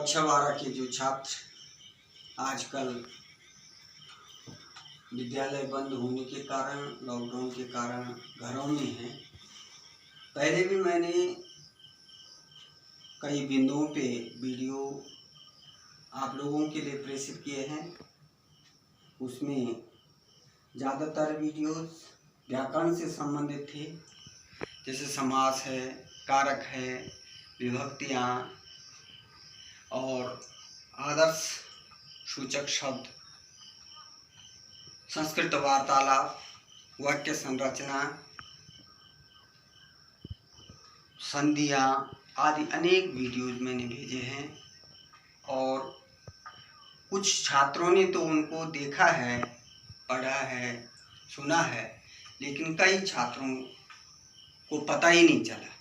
कक्षा 12 के जो छात्र आजकल विद्यालय बंद होने के कारण, लॉकडाउन के कारण घरों में हैं, पहले भी मैंने कई बिंदुओं पे वीडियो आप लोगों के लिए प्रेषित किए हैं। उसमें ज़्यादातर वीडियोस व्याकरण से संबंधित थे, जैसे समास है, कारक है, विभक्तियाँ और आदर्श सूचक शब्द, संस्कृत वार्तालाप, वाक्य संरचना, संधियाँ आदि अनेक वीडियोज मैंने भेजे हैं। और कुछ छात्रों ने तो उनको देखा है, पढ़ा है, सुना है, लेकिन कई छात्रों को पता ही नहीं चला।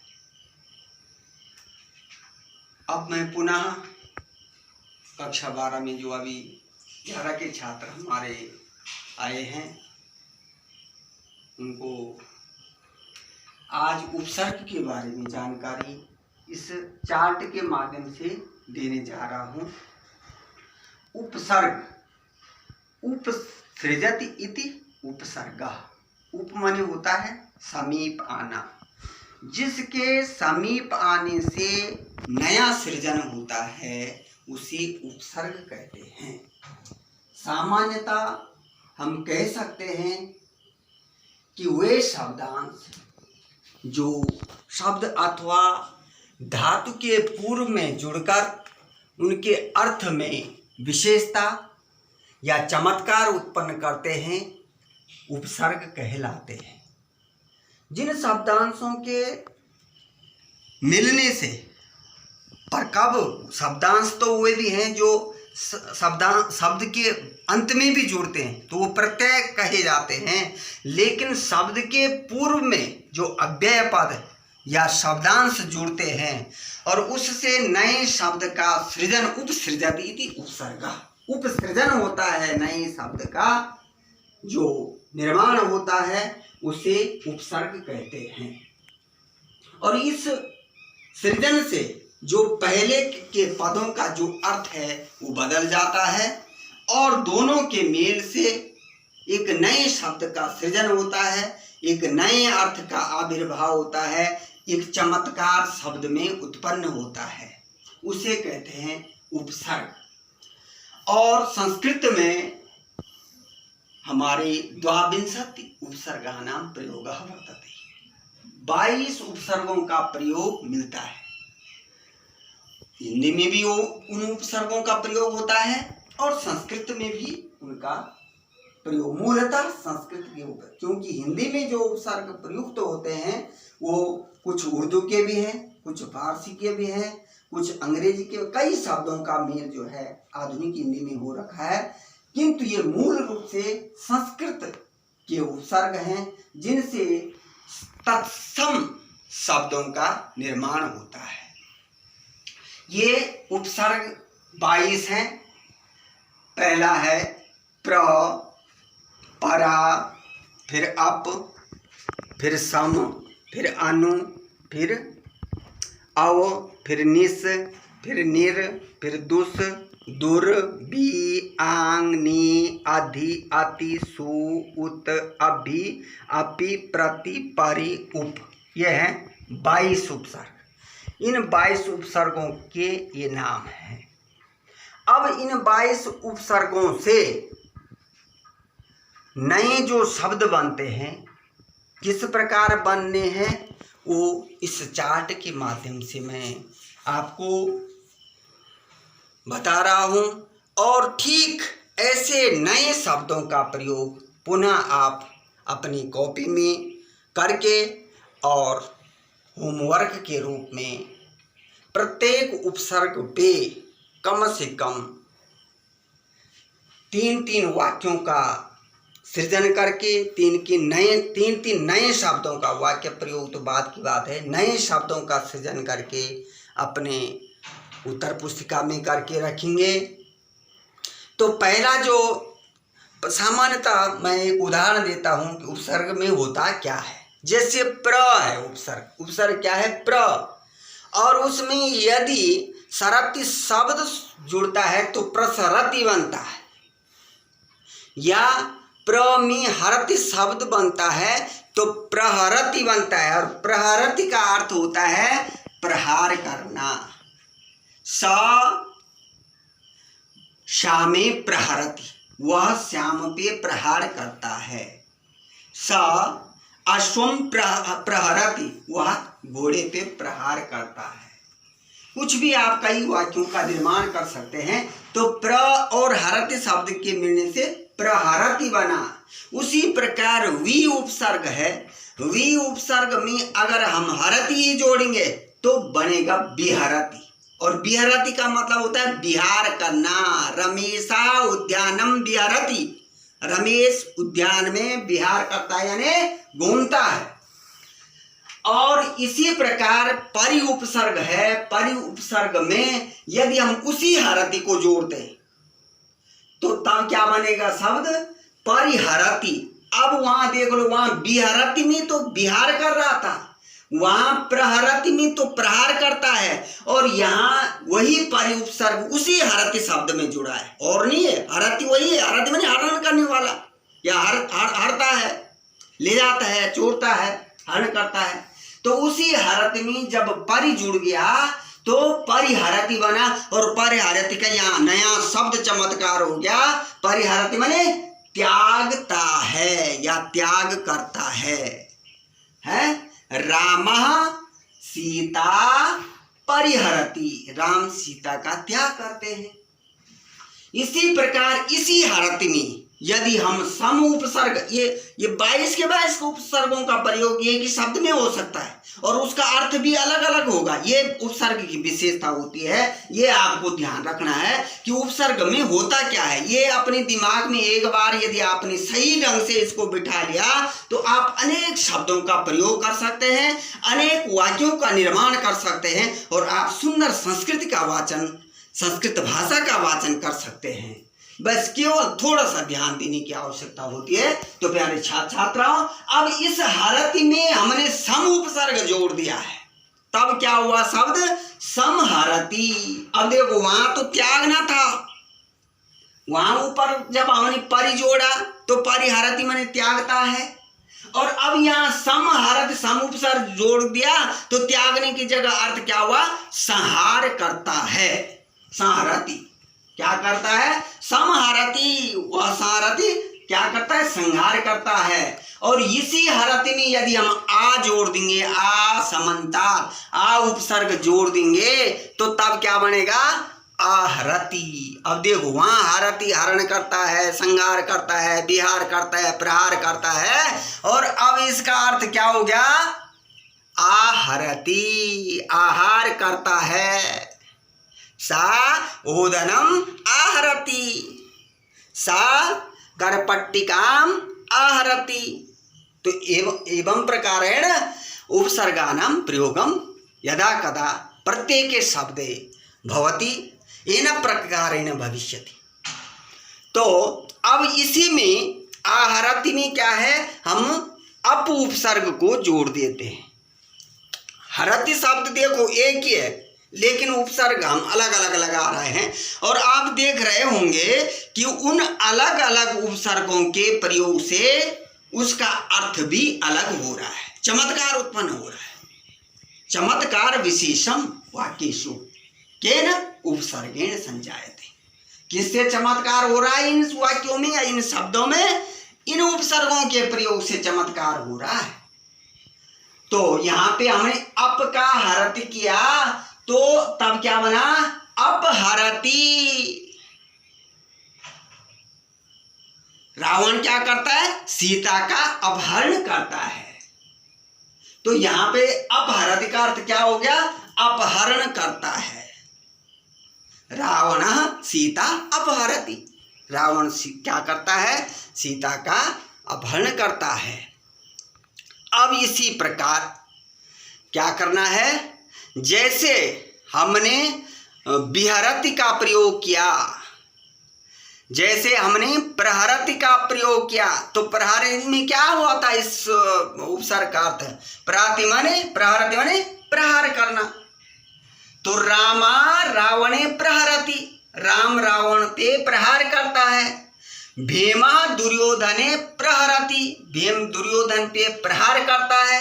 अब मैं पुनः कक्षा 12 में जो अभी 11 के छात्र हमारे आए हैं, उनको आज उपसर्ग के बारे में जानकारी इस चार्ट के माध्यम से देने जा रहा हूँ। उपसर्ग, उपसृजति इति उपसर्गः। उप माने होता है समीप आना, जिसके समीप आने से नया सृजन होता है उसे उपसर्ग कहते हैं। सामान्यतः हम कह सकते हैं कि वे शब्दांश जो शब्द अथवा धातु के पूर्व में जुड़कर उनके अर्थ में विशेषता या चमत्कार उत्पन्न करते हैं, उपसर्ग कहलाते हैं। जिन शब्दांशों के मिलने से, पर कब शब्दांश तो वे भी हैं जो शब्द के अंत में भी जुड़ते हैं, तो वो प्रत्यय कहे जाते हैं। लेकिन शब्द के पूर्व में जो अव्यय पद या शब्दांश जुड़ते हैं और उससे नए शब्द का सृजन, उपसृजति इति उपसर्गः। उपसृजन होता है, नए शब्द का जो निर्माण होता है उसे उपसर्ग कहते हैं। और इस सृजन से जो पहले के पदों का जो अर्थ है वो बदल जाता है और दोनों के मेल से एक नए शब्द का सृजन होता है, एक नए अर्थ का आविर्भाव होता है, एक चमत्कार शब्द में उत्पन्न होता है, उसे कहते हैं उपसर्ग। और संस्कृत में हमारे द्वाविंशति उपसर्गानां प्रयोगः वर्तते, 22 उपसर्गों का प्रयोग मिलता है। हिंदी में भी वो उन उपसर्गों का प्रयोग होता है और संस्कृत में भी उनका प्रयोग, मूलतः संस्कृत के ऊपर, क्योंकि हिंदी में जो उपसर्ग प्रयुक्त होते हैं वो कुछ उर्दू के भी हैं, कुछ फारसी के भी हैं, कुछ अंग्रेजी के, कई शब्दों का मेल जो है आधुनिक हिंदी में हो रखा है। किंतु ये मूल रूप से संस्कृत के उपसर्ग हैं जिनसे तत्सम शब्दों का निर्माण होता है। ये उपसर्ग 22 हैं। पहला है प्र, परा, फिर अप, फिर सम, फिर अनु, फिर अव, फिर निस, फिर निर, फिर दुस, दुर, बी, आंग, नी, अधि, अति, सु, उत, अभि, अपि, प्रति, परि, उप। ये हैं 22 उपसर्ग। इन 22 उपसर्गों के ये नाम हैं। अब इन 22 उपसर्गों से नए जो शब्द बनते हैं, किस प्रकार बनने हैं, वो इस चार्ट के माध्यम से मैं आपको बता रहा हूँ। और ठीक ऐसे नए शब्दों का प्रयोग पुनः आप अपनी कॉपी में करके और होमवर्क के रूप में प्रत्येक उपसर्ग पे कम से कम 3-3 वाक्यों का सृजन करके, 3 नए शब्दों का, वाक्य प्रयोग तो बाद की बात है, नए शब्दों का सृजन करके अपने उत्तर पुस्तिका में करके रखेंगे। तो पहला जो सामान्यतः मैं एक उदाहरण देता हूँ कि उपसर्ग में होता क्या है। जैसे प्र है उपसर्ग, उपसर्ग क्या है? प्र। और उसमें यदि सरति शब्द जुड़ता है तो प्रसरति बनता है, या प्रमिहरति शब्द बनता है तो प्रहरति बनता है, और प्रहरति का अर्थ होता है प्रहार करना। श्यामे प्रहरति, वह श्याम पे प्रहार करता है। अश्वम प्रहरति, वह घोड़े पे प्रहार करता है। कुछ भी आप कई वाक्यों का निर्माण कर सकते हैं। तो प्र और हरति शब्द के मिलने से प्रहरति बना। उसी प्रकार वी उपसर्ग है, वी उपसर्ग में अगर हम हरति ही जोड़ेंगे तो बनेगा विहरति, और विहरति का मतलब होता है विहार करना। रमेशा उद्यानम विहरति, रमेश उद्यान में विहार करता है यानी घूमता है। और इसी प्रकार परि उपसर्ग है, परि उपसर्ग में यदि हम उसी हरति को जोड़ दें तो तब क्या बनेगा शब्द परिहरति। अब वहां देख लो, वहां विहरति में तो विहार कर रहा था, वहां प्रहरति में तो प्रहार करता है, और यहाँ वही परि उपसर्ग उसी हरति शब्द में जुड़ा है और नहीं है। हरति वही है, हरति माने हरण करने वाला, या हरता है, ले जाता है, चोरता है, हरण करता है। तो उसी हरति में जब परि जुड़ गया तो परिहरति बना, और परिहरति का यहाँ नया शब्द चमत्कार हो गया। परिहरति माने त्यागता है या त्याग करता है। रामः सीता परिहरति, राम सीता का त्याग करते हैं। इसी प्रकार इसी हरति में यदि हम सम उपसर्ग, ये 22 के 22 उपसर्गों का प्रयोग एक ही शब्द में हो सकता है और उसका अर्थ भी अलग अलग होगा। ये उपसर्ग की विशेषता होती है, ये आपको ध्यान रखना है कि उपसर्ग में होता क्या है। ये अपने दिमाग में एक बार यदि आपने सही ढंग से इसको बिठा लिया तो आप अनेक शब्दों का प्रयोग कर सकते हैं, अनेक वाक्यों का निर्माण कर सकते हैं, और आप सुंदर संस्कृत का वाचन, संस्कृत भाषा का वाचन कर सकते हैं। बस केवल थोड़ा सा ध्यान देने की आवश्यकता होती है। तो प्यारे छात्र छात्राओं, अब इस हरति में हमने सम उपसर्ग जोड़ दिया है, तब क्या हुआ शब्द समहरति। अब देखो वहां तो त्याग ना था, वहां ऊपर जब हमने परि जोड़ा तो परिहरति माने त्यागता है, और अब यहाँ समहरति सम उपसर्ग जोड़ दिया तो त्यागने की जगह अर्थ क्या हुआ संहार करता है। संहरति क्या करता है, समहरति, वह संहरति क्या करता है, संहार करता है। और इसी हरति में यदि हम आ जोड़ देंगे, आ समंता, आ उपसर्ग जोड़ देंगे तो तब क्या बनेगा आहरति। अब देखो वहां हरति हरण करता है, संहार करता है, विहार करता है, प्रहार करता है, और अब इसका अर्थ क्या हो गया आहरति, आहार करता है। सा ओदनम आहरति, सा करपट्टिकाम आहरति। तो एवं प्रकारेण उपसर्गानां प्रयोगम यदा कदा प्रत्येके शब्दे भवति येन प्रकारेण भविष्यति। तो अब इसी में आहरति में क्या है, हम अप उपसर्ग को जोड़ देते हैं। हरति शब्द देखो एक ही है लेकिन उपसर्ग हम अलग अलग लगा रहे हैं, और आप देख रहे होंगे कि उन अलग अलग उपसर्गों के प्रयोग से उसका अर्थ भी अलग हो रहा है, चमत्कार उत्पन्न हो रहा है। चमत्कार विशेषम वाक्येषु केन उपसर्गेण संजायते। किससे चमत्कार हो रहा है इन वाक्यों में या इन शब्दों में, इन उपसर्गों के प्रयोग से चमत्कार हो रहा है। तो यहाँ पे हमने अप का हरति किया तो तब क्या बना अपहरति। रावण क्या करता है, सीता का अपहरण करता है। तो यहां पे अपहरति का अर्थ क्या हो गया, अपहरण करता है। रावण सीता अपहरति, रावण क्या करता है, सीता का अपहरण करता है। अब इसी प्रकार क्या करना है, जैसे हमने विहरति का प्रयोग किया, जैसे हमने प्रहरति का प्रयोग किया, तो प्रहरति में क्या हुआ था, इस उपसर्ग का अर्थ प्रहरति माने प्रहार करना। तो रामा रावणे प्रहरति, राम रावण पे प्रहार करता है। भीमा दुर्योधने प्रहरति, भीम दुर्योधन पे प्रहार करता है।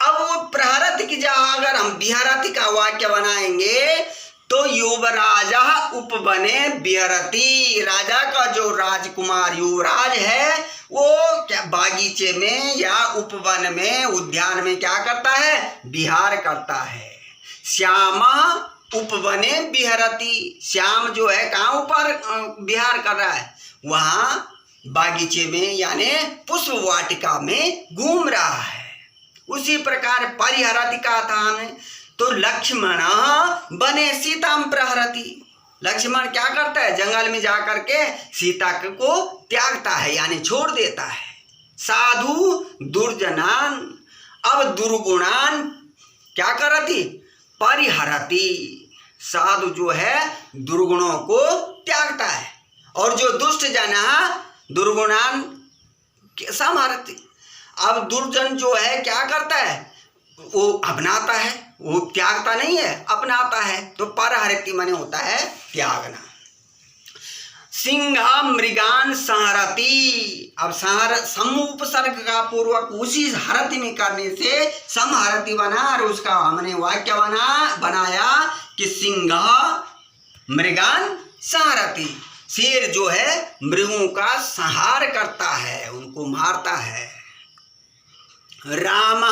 अब वो प्रहरति की जगह अगर हम बिहरति का वाक्य बनाएंगे तो युवराजा उपवने बिहरति, राजा का जो राजकुमार युवराज है वो क्या बागीचे में या उपवन में उद्यान में क्या करता है, विहार करता है। श्यामा उपवने बिहरति, श्याम जो है कहाँ ऊपर विहार कर रहा है, वहाँ बागीचे में यानी पुष्प वाटिका में घूम रहा है। उसी प्रकार परिहरति का था हमने, तो लक्ष्मण बने सीताम प्रहरति, लक्ष्मण क्या करता है, जंगल में जाकर के सीता को त्यागता है यानी छोड़ देता है। साधु दुर्जनान, अब दुर्गुणान क्या करती, परिहरति, साधु जो है दुर्गुणों को त्यागता है और जो दुष्ट जना दुर्गुणान संहरति। अब दुर्जन जो है क्या करता है, वो अपनाता है, वो त्यागता नहीं है, अपनाता है। तो परहरति माने होता है त्यागना। सिंह मृगान संहरति, अब सम उपसर्ग का पूर्वक उसी हरति में करने से समहरति बना और उसका हमने वाक्य बनाया कि सिंह मृगान संहरति, शेर जो है मृगों का संहार करता है, उनको मारता है। राम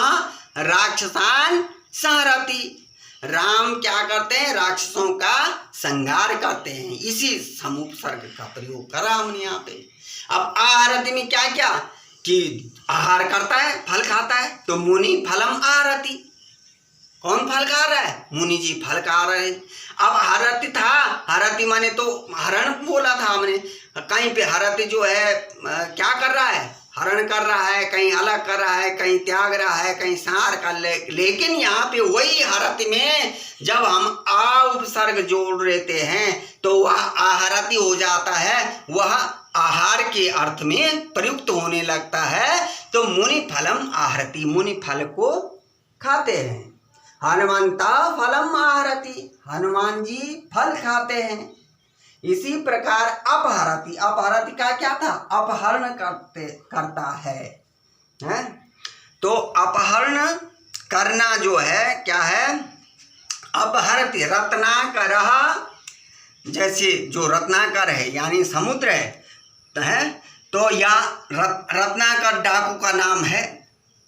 राक्षसान संहरति, राम क्या करते हैं, राक्षसों का संहार करते हैं। इसी समुपसर्ग का प्रयोग करा हमने यहाँ पे। अब आहरति में क्या क्या कि आहार करता है, फल खाता है, तो मुनि फलम आहरति, कौन फल खा रहा है, मुनि जी फल खा रहे हैं। अब हरति था, हरति माने तो हरण बोला था हमने, कहीं पे हरति जो है क्या कर रहा है, हरण कर रहा है, कहीं अलग कर रहा है, कहीं त्याग रहा है, कहीं संहार कर लेकिन यहाँ पे वही हरति में जब हम आ उपसर्ग जोड़ लेते हैं तो वह आहरति हो जाता है, वह आहार के अर्थ में प्रयुक्त होने लगता है। तो मुनि फलम आहरति, मुनि फल को खाते हैं। हनुमंता फलम आहरति, हनुमान जी फल खाते हैं। इसी प्रकार अपहरति, अपहरति का क्या था, अपहरण करता है, हैं? तो अपहरण करना जो है क्या है, अपहरति, रत्नाकर, जैसे जो रत्नाकर है यानी समुद्र है, तो यह रत्नाकर डाकू का नाम है।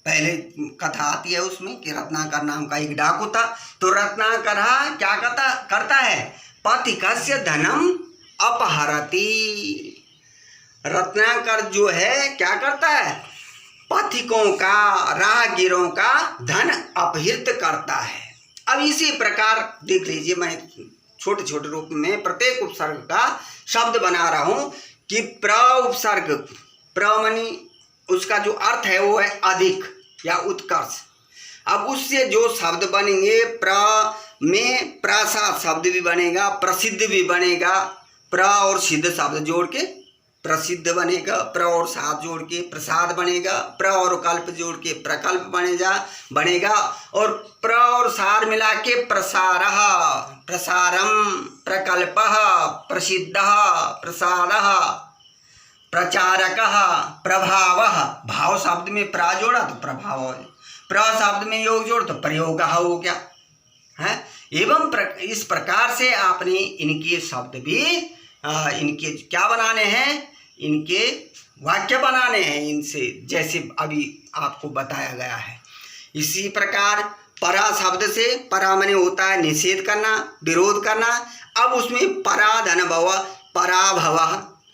पहले कथा आती है उसमें कि रत्नाकर नाम का एक डाकू था। तो रत्नाकर क्या करता है, पथिकस्य धनम अपहरति, रत्नाकर जो है क्या करता है, पथिकों का, राहगीरों का धन अपहृत करता है। अब इसी प्रकार देख लीजिए, मैं छोटे छोटे रूप में प्रत्येक उपसर्ग का शब्द बना रहा हूं कि प्र उपसर्ग, प्र मनी उसका जो अर्थ है वो है अधिक या उत्कर्ष। अब उससे जो शब्द बनेंगे, प्र में प्रसाद शब्द भी बनेगा, प्रसिद्ध भी बनेगा, प्र और सिद्ध शब्द जोड़ के प्रसिद्ध बनेगा, प्र और साद जोड़ के प्रसाद बनेगा, प्र और कल्प जोड़ के प्रकल्प बनेगा और प्र और सार मिला के प्रसारः, प्रसारम, प्रकल्पः, प्रसिद्धः, प्रसादः, प्रचारकः, प्रभावः, भाव शब्द में प्रा जोड़ा तो प्रभाव, प्र शब्द में योग जोड़ तो प्रयोगः हो गया है। एवं इस प्रकार से आपने इनके शब्द भी इनके क्या बनाने हैं, इनके वाक्य बनाने हैं इनसे, जैसे अभी आपको बताया गया है। इसी प्रकार परा शब्द से, परा माने होता है निषेध करना, विरोध करना। अब उसमें पराधनभव, पराभव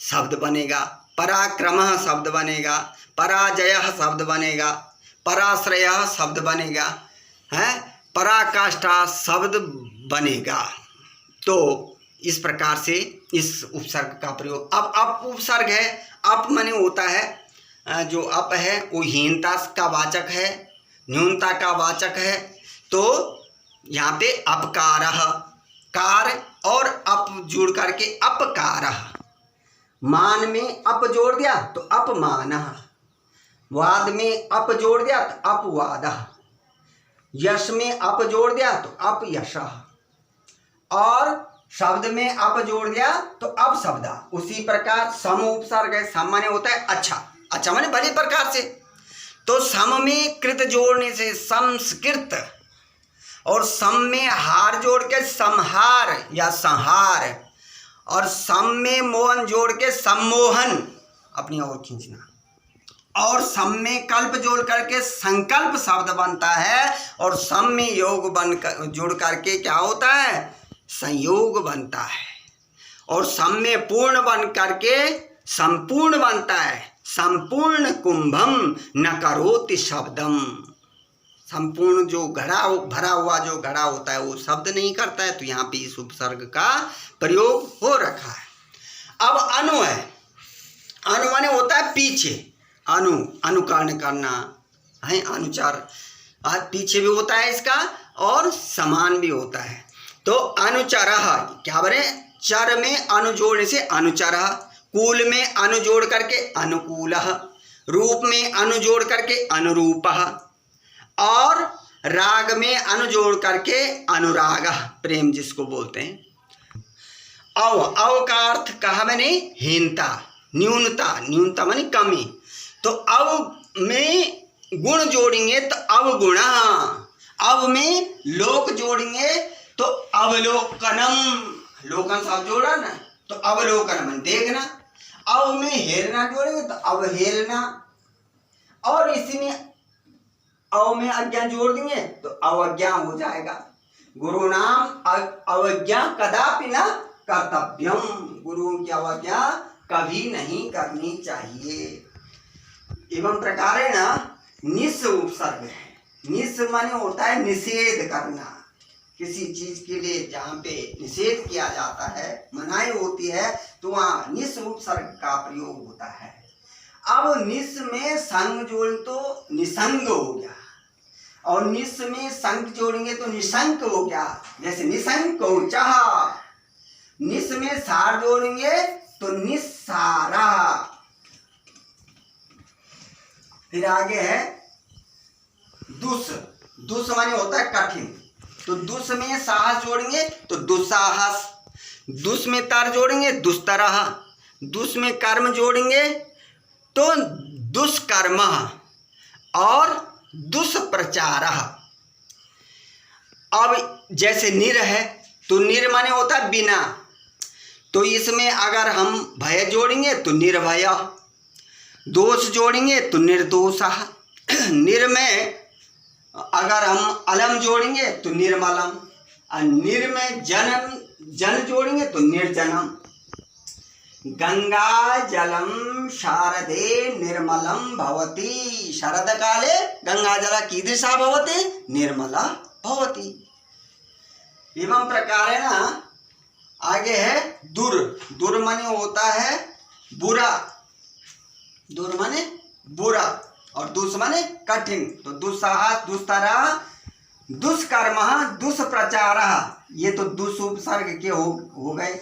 शब्द बनेगा, पराक्रमः शब्द बनेगा, पराजयः शब्द बनेगा, पराश्रयः शब्द बनेगा, है पराकाष्ठा शब्द बनेगा। तो इस प्रकार से इस उपसर्ग का प्रयोग। अब अप उपसर्ग है, अप माने होता है जो अप है वो हीनता का वाचक है, न्यूनता का वाचक है। तो यहाँ पे अपकारः, कार और अप जोड़ करके अपकारः, मान में अप जोड़ दिया तो अपमानः, वाद में अप जोड़ दिया तो अपवादः, यश में अप जोड़ दिया तो अपयशः, और शब्द में अप जोड़ दिया तो अब शब्दा। उसी प्रकार सम उपसर्ग है। सम माने होता है अच्छा, अच्छा माने भली प्रकार से। तो सम में कृत जोड़ने से संस्कृत, और सम में हार जोड़ के संहार या संहार, और सम में मोहन जोड़ के सम्मोहन, अपनी ओर खींचना, और सम में कल्प जोड़ करके संकल्प शब्द बनता है, और सम में योग जोड़ करके क्या होता है, संयोग बनता है, और सम में पूर्ण बन करके संपूर्ण बनता है। संपूर्ण कुंभम न करोति शब्दम। संपूर्ण जो घड़ा भरा हुआ जो घड़ा होता है वो शब्द नहीं करता है, तो यहाँ पे इस उपसर्ग का प्रयोग हो रखा है। अब अनु है। अनु माने होता है पीछे, अनुकरण करना है, अनुचार पीछे भी होता है इसका, और समान भी होता है। तो अनुचर क्या बने, चर में अनु जोड़ने से अनुचर, कूल में अनु जोड़ करके अनुकूल, रूप में अनु जोड़ करके अनुरूप, और राग में अनु जोड़ करके अनुराग, प्रेम जिसको बोलते हैं। अव का अर्थ कहा मैंने हीनता, न्यूनता, न्यूनता मानी कमी। तो अव में गुण जोड़ेंगे तो अवगुण, अव में लोक जोड़ेंगे तो अवलोकनम, लोकन शब्द जोड़ा ना तो अवलोकन मन देखना। अव में हेरना जोड़ेंगे तो अवहेलना, और इसी में अव में अज्ञा जोड़ देंगे तो अवज्ञा हो जाएगा। गुरु नाम अवज्ञा कदापि न कर्तव्यम, गुरुओं की अवज्ञा कभी नहीं करनी चाहिए। एवं प्रकार है ना निस उपसर्ग है। निस माने होता है निषेध करना, किसी चीज के लिए जहाँ पे निषेध किया जाता है, मनाही होती है, तो वहाँ निस उपसर्ग का प्रयोग होता है। अब निस में संग जोड़ तो निसंग हो गया, और निस में संक जोड़ेंगे तो निशंक हो गया, जैसे निशंक हो चाह। निस में सार जोड़ेंगे तो निस्सारा। फिर आगे है दुस। दुस माने होता है कठिन, तो दुस में साहस जोड़ेंगे तो दुस्साहस, दुस में तर जोड़ेंगे दुस्तरह, दुस में कर्म जोड़ेंगे तो दुष्कर्म, और दुष्प्रचार। अब जैसे निर है तो निर माने होता है बिना, तो इसमें अगर हम भय जोड़ेंगे तो निर्भय, दोष जोड़ेंगे तो निर्दोष। निर में अगर हम अलम जोड़ेंगे तो निर्मलम, और निर में जन जोड़ेंगे तो निर्जनम। गंगा जलम शारदे निर्मलम भवति, शरद काले गंगा जल कीदृशा भवति, निर्मला भवति। एवं प्रकार है ना। आगे है दुर। दुर माने होता है बुरा, दुर माने बुरा, और दुस माने कठिन, तो दुस्साहस, दुस्तरा, दुष्कर्म, दुष्प्रचार, ये तो दुस उपसर्ग के हो गए।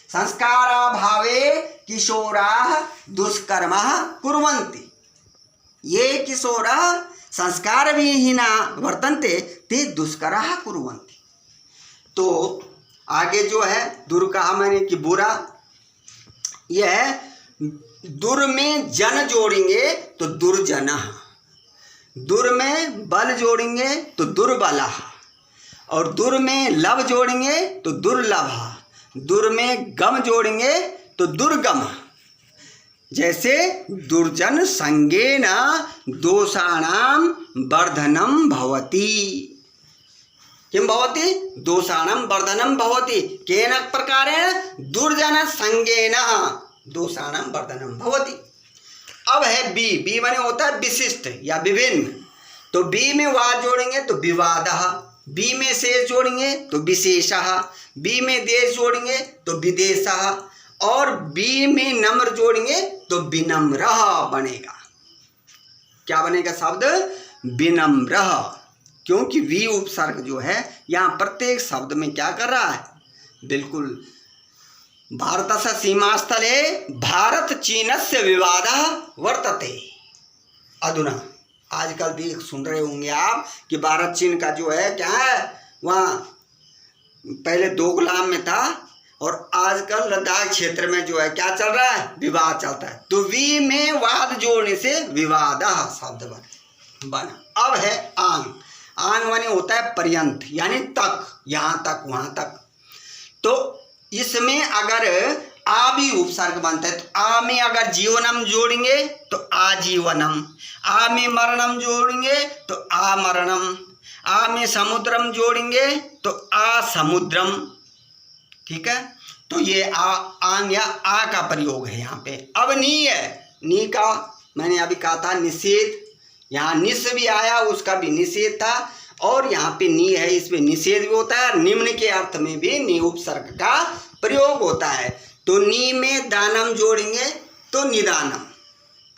संस्काराभावे किशोराः दुष्कर्मः कुर्वन्ति, ये किशोराः संस्कारविहीना वर्तन्ते ते दुष्कराः कुर्वन्ति। तो आगे जो है दुर कहा मैंने कि बुरा, यह दुर में जन जोड़ेंगे तो दुर्जनः, दुर में बल जोड़ेंगे तो दुर्बलः, और दुर में लव जोड़ेंगे तो दुर्लभः, दुर में गम जोड़ेंगे तो दुर्गम। जैसे दुर्जन संगेन दोषाणाम वर्धनम भवति, किम भवति, दोषाणाम वर्धनम भवति, केन प्रकारेण दुर्जन संगेन दोषाणाम वर्धनम भवति। अब है बी। बी माने होता है विशिष्ट या विभिन्न, तो बी में वाद जोड़ेंगे तो विवादः, बी में शेष जोड़ेंगे तो विशेषः, बी में देश जोड़ेंगे तो विदेशः, और बी में नम्र जोड़ेंगे तो विनम्र बनेगा। क्या बनेगा शब्द, विनम्र, क्योंकि वी उपसर्ग जो है यहाँ प्रत्येक शब्द में क्या कर रहा है, बिल्कुल भारतस्य सीमास्थले भारत चीनस्य विवादः वर्तते। अधुना आजकल भी सुन रहे होंगे आप कि भारत चीन का जो है क्या है, वहाँ पहले दोकलाम में था और आजकल लद्दाख क्षेत्र में जो है क्या चल रहा है, विवाद चलता है। तो वी में वाद जोड़ने से विवाद शब्द बना। अब है आंग। आंग माने होता है पर्यंत, यानी तक, यहाँ तक, वहाँ तक। तो इसमें अगर आ भी उपसर्ग बनता है तो आ में अगर जीवनम जोड़ेंगे तो आजीवनम, आ में मरणम जोड़ेंगे तो आ मरणम, आ में समुद्रम जोड़ेंगे तो आ समुद्रम। ठीक है, तो ये आंग या आ का प्रयोग है यहाँ पे। अब नी है, नी का मैंने अभी कहा था निषेध, यहाँ निस भी आया, उसका भी निषेध था, और यहाँ पे नी है, इसमें निषेध भी होता है। निम्न के अर्थ में भी नी उपसर्ग का प्रयोग होता है। तो नी में दानम जोड़ेंगे तो निदानम,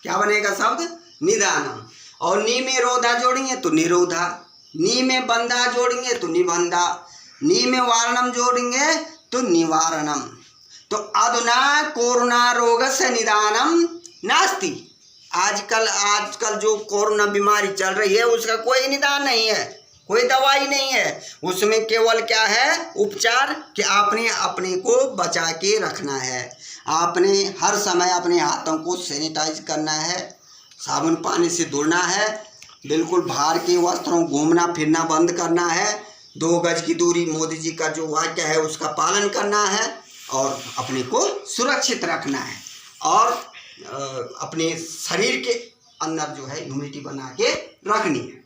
क्या बनेगा शब्द, निदानम। और नी में रोधा जोड़ेंगे तो निरोधा, नी में बंधा जोड़ेंगे तो निबंधा, नी में वारणम जोड़ेंगे तो निवारणम। तो अधुना कोरोना रोगस्य निदानम नास्ति। आजकल जो कोरोना बीमारी चल रही है उसका कोई निदान नहीं है, कोई दवाई नहीं है। उसमें केवल क्या है, उपचार, कि आपने अपने को बचा के रखना है। आपने हर समय अपने हाथों को सैनिटाइज करना है, साबुन पानी से धुलना है, बिल्कुल बाहर के वस्त्रों घूमना फिरना बंद करना है, 2 गज की दूरी मोदी जी का जो वाक्य है उसका पालन करना है, और अपने को सुरक्षित रखना है, और अपने शरीर के अंदर जो है इम्यूनिटी बना के रखनी है।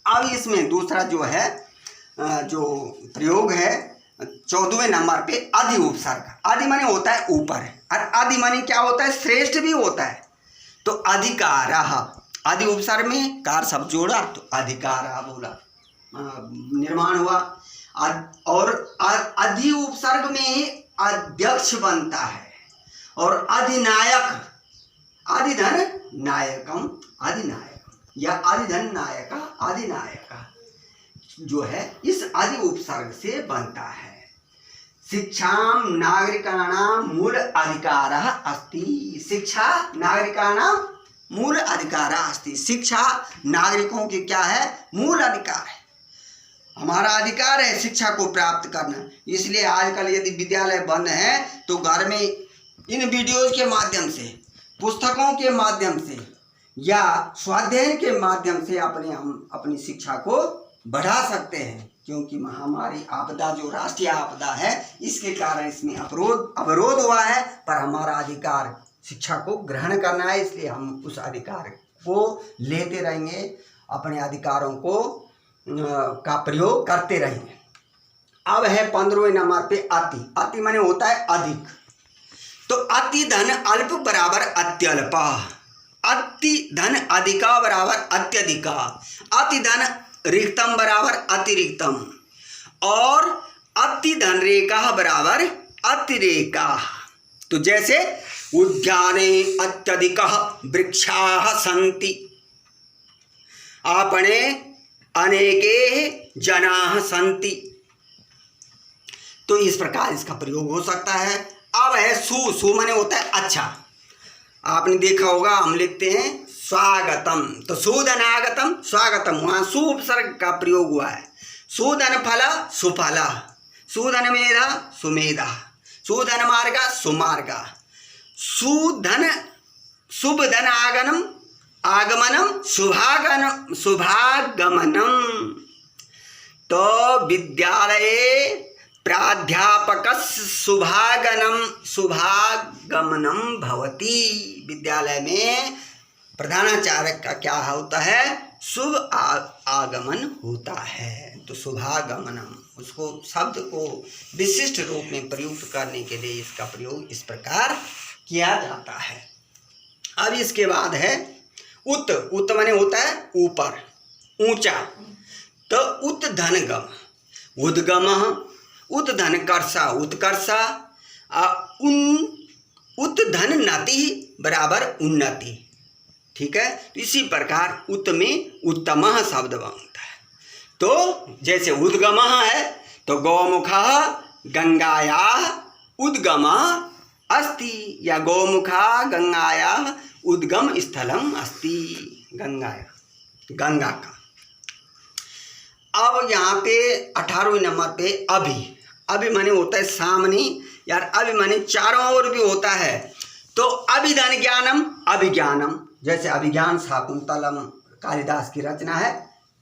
अब इसमें दूसरा जो है जो प्रयोग है 14वें नंबर पे आदि उपसर्ग। आदि माने होता है ऊपर, और आदि माने क्या होता है, श्रेष्ठ भी होता है। तो अधिकारः, आदि उपसर्ग में कार शब्द जोड़ा तो अधिकारः बोला, निर्माण हुआ। और अधि उपसर्ग में अध्यक्ष बनता है, और अधिनायक, अधिधन नायकम, अधिनायक या अधिधन नायका, अधिनायका जो है इस आदि उपसर्ग से बनता है। शिक्षाम नागरिकाणाम मूल अधिकारः अस्ति। शिक्षा नागरिकाणाम मूल अधिकारः अस्ति। शिक्षा नागरिकों के क्या है, मूल अधिकार है। हमारा अधिकार है शिक्षा को प्राप्त करना। इसलिए आजकल यदि विद्यालय बंद है तो घर में इन वीडियोज के माध्यम से, पुस्तकों के माध्यम से या स्वाध्याय के माध्यम से हम अपनी शिक्षा को बढ़ा सकते हैं। क्योंकि महामारी आपदा जो राष्ट्रीय आपदा है इसके कारण इसमें अवरोध हुआ है, पर हमारा अधिकार शिक्षा को ग्रहण करना है, इसलिए हम उस अधिकार को लेते रहेंगे, अपने अधिकारों को का प्रयोग करते रहेंगे। अब है 15वें नंबर पे अति। अति माने होता है अधिक। तो अति धन अल्प बराबर अत्यल्प, अति धन अधिका बराबर अत्यधिका, अति धन रिक्तम बराबर अतिरिक्तम, और अति धन रेखा बराबर अतिरेका। तो जैसे उद्याने अत्यधिकः वृक्षाः सन्ति, आपणे अनेके जनाः सन्ति। तो इस प्रकार इसका प्रयोग हो सकता है। अब है सु माने होता है अच्छा। आपने देखा होगा हम लिखते हैं स्वागतम, तो सुधनागतम स्वागतम, वहाँ सु उपसर्ग का प्रयोग हुआ है। सुधन फल सुफल, सुधन मेधा सुमेधा, सुधन मार्ग सुमार्ग, सुधन शुभ धन आगमनम शुभागमनम। तो विद्यालये प्राध्यापक शुभागमनम भवति। विद्यालय में प्रधानाचार्य का क्या होता है, शुभ आगमन होता है। तो शुभागमनम, उसको शब्द को विशिष्ट रूप में प्रयुक्त करने के लिए इसका प्रयोग इस प्रकार किया जाता है। अब इसके बाद है उत। उत माने होता है ऊपर, ऊंचा। तो उत धनगम, उद्गम, उत धन कर्षा उत्कर्षा, उत धन नति बराबर उन्नति। ठीक है, तो इसी प्रकार उत में उत्तमः शब्द बनता है। तो जैसे उद्गम है तो गौमुखः गंगायाः उद्गमः अस्ति, या गौमुखा गंगायाः उद्गम स्थलम अस्ति, गंगा का। अब यहाँ पे 18वें नंबर पे अभि। अभि माने होता है सामने, यार अभि माने चारों ओर भी होता है। तो अभिधन ज्ञानम अभिज्ञानम, जैसे अभिज्ञान शाकुंतलम कालिदास की रचना है,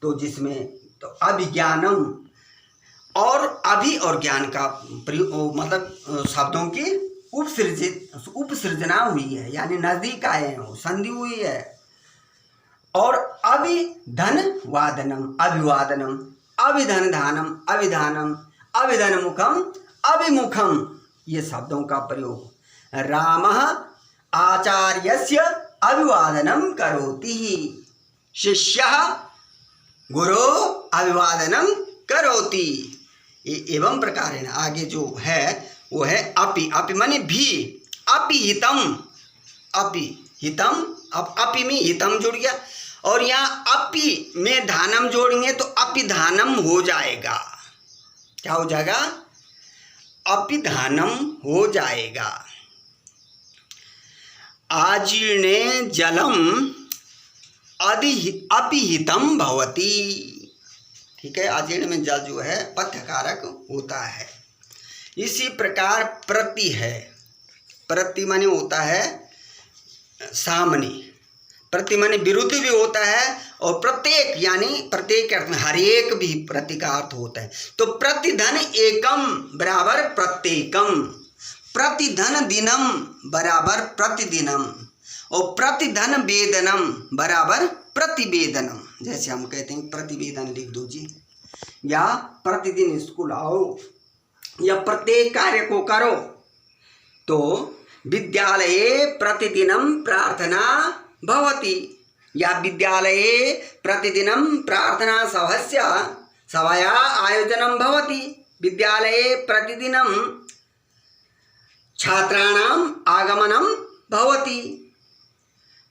तो जिसमें तो अभिज्ञानम और अभि और ज्ञान का प्रयोग मतलब शब्दों की उपसृजना हुई है, यानी नजदीक आए हैं, संधि हुई है। और अभिधन वादनम अभिवादनम, अभिधन धानम अभिधानम, अभिधन मुखम अभिमुखम, ये शब्दों का प्रयोग। रामः आचार्यस्य अभिवादनम करोति, शिष्यः गुरो अभिवादनम करोति। एवं प्रकार है ना, आगे जो है वो है अपि। अपि माने भी, अपि हितम, अपि हितम, अब अपि में हितम जुड़ गया, और यहाँ अपि में धानम जोड़ेंगे तो अपिधानम हो जाएगा। क्या हो जाएगा? अपिधानम हो जाएगा। आजीर्णे जलम अपिहितम भवति, ठीक है, आजीर्ण में जल जो है पथ्यकारक होता है। इसी प्रकार प्रति है, प्रति माने होता है सामने, प्रति माने विरुद्ध भी होता है, और प्रत्येक यानी प्रत्येक अर्थ में हर एक भी प्रति का अर्थ होता है। तो प्रतिधन एकम बराबर प्रत्येकम, प्रतिधन दिनम बराबर प्रतिदिनम, और प्रतिधन वेदनम बराबर प्रतिवेदनम। जैसे हम कहते हैं प्रतिवेदन लिख दो जी, या प्रतिदिन स्कूल आओ, या प्रत्येक कार्य को करो। तो विद्यालये प्रतिदिनम प्रार्थना भवति, या विद्यालये प्रतिदिनं प्रार्थना सभाया आयोजनं भवति, विद्यालये प्रतिदिनं छात्राणाम आगमनम भवति।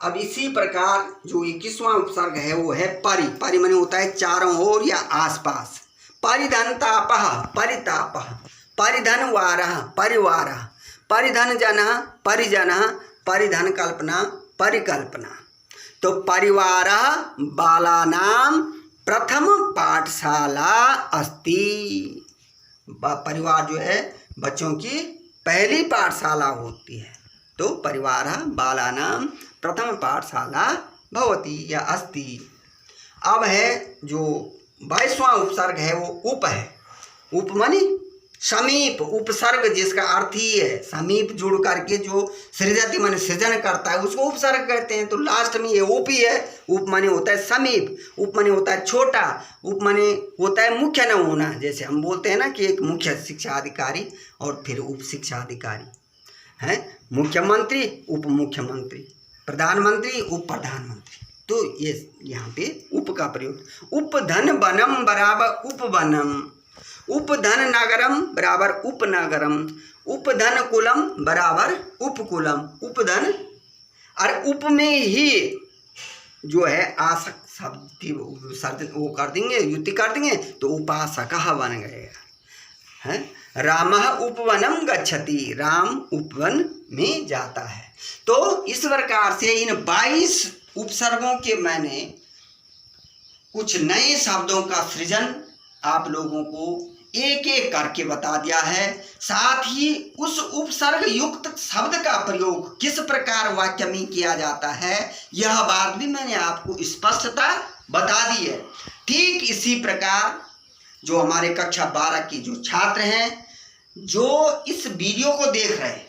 अब इसी प्रकार जो 21वां उपसर्ग है वो है परि। परि माने होता है चारों ओर या आसपास। परिधन तापः परितापः, परिधन वारः परिवारः, परिधन जनः परिजनः, परिधन कल्पना परिकल्पना। तो परिवारः बालानां प्रथम पाठशाला अस्ति, परिवार जो है बच्चों की पहली पाठशाला होती है। तो परिवारः बालानां प्रथम पाठशाला भवति या अस्ति। अब है जो 22वां उपसर्ग है वो उप है। उप माने समीप, उपसर्ग जिसका अर्थ ही है समीप जुड़ करके जो सृजति माने सृजन करता है उसको उपसर्ग कहते हैं। तो लास्ट में ये उप ही है। उप माने होता है समीप, उप माने होता है छोटा, उप माने होता है मुख्य न होना। जैसे हम बोलते हैं ना कि एक मुख्य शिक्षा अधिकारी और फिर उप शिक्षा अधिकारी है, मुख्यमंत्री उप मुख्यमंत्री, प्रधानमंत्री उप प्रधानमंत्री। तो ये यहाँ पे उप का प्रयोग। उपधन वनम बराबर उपवनम, उपधन नगरम बराबर उपनगरम, उपधन कुलम बराबर उपकुलम। उपधन और उप में ही जो है आसक शब्द वो कर देंगे, युति कर देंगे तो उपासक बन गएगा है। रामः उपवनम गच्छति, राम उपवन में जाता है। तो इस प्रकार से इन 22 उपसर्गों के मैंने कुछ नए शब्दों का सृजन आप लोगों को एक एक करके बता दिया है। साथ ही उस उपसर्ग युक्त शब्द का प्रयोग किस प्रकार वाक्य में किया जाता है यह बात भी मैंने आपको स्पष्टता बता दी है। ठीक इसी प्रकार जो हमारे कक्षा 12 के जो छात्र हैं, जो इस वीडियो को देख रहे हैं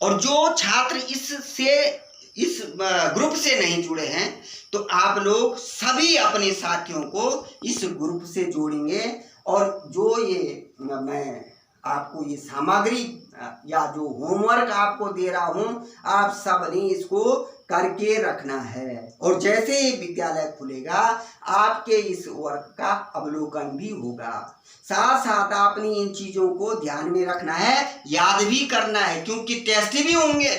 और जो छात्र इस ग्रुप से नहीं जुड़े हैं, तो आप लोग सभी अपने साथियों को इस ग्रुप से जोड़ेंगे। और जो ये मैं आपको ये सामग्री या जो होमवर्क आपको दे रहा हूँ, आप सब ने इसको करके रखना है। और जैसे ही विद्यालय खुलेगा आपके इस वर्क का अवलोकन भी होगा। साथ साथ आपने इन चीज़ों को ध्यान में रखना है, याद भी करना है, क्योंकि टेस्ट भी होंगे।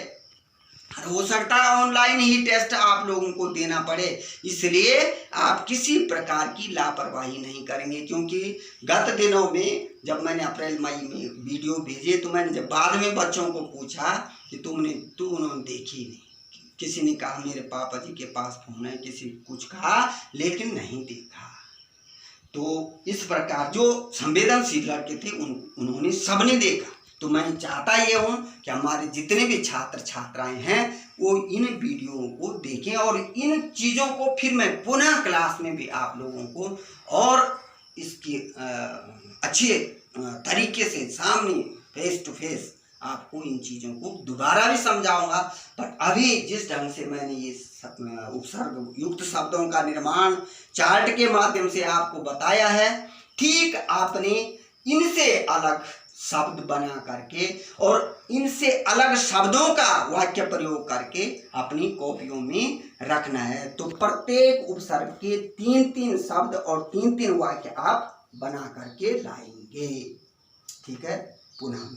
हो सकता है ऑनलाइन ही टेस्ट आप लोगों को देना पड़े, इसलिए आप किसी प्रकार की लापरवाही नहीं करेंगे। क्योंकि गत दिनों में जब मैंने अप्रैल मई में वीडियो भेजे तो मैंने जब बाद में बच्चों को पूछा कि उन्होंने देखी नहीं। किसी ने कहा मेरे पापा जी के पास फोन है, किसी कुछ कहा, लेकिन नहीं देखा। तो इस प्रकार जो संवेदनशील लड़के थे उन्होंने सबने देखा। तो मैं चाहता ये हूँ कि हमारे जितने भी छात्र छात्राएं हैं वो इन वीडियो को देखें और इन चीज़ों को फिर मैं पुनः क्लास में भी आप लोगों को और इसकी अच्छे तरीके से सामने फेस टू फेस आपको इन चीज़ों को दोबारा भी समझाऊंगा। पर अभी जिस ढंग से मैंने ये उपसर्ग युक्त शब्दों का निर्माण चार्ट के माध्यम से आपको बताया है, ठीक आपने इनसे अलग शब्द बना करके और इनसे अलग शब्दों का वाक्य प्रयोग करके अपनी कॉपियों में रखना है। तो प्रत्येक उपसर्ग के 3-3 शब्द और 3-3 वाक्य आप बना करके लाएंगे। ठीक है, पुनः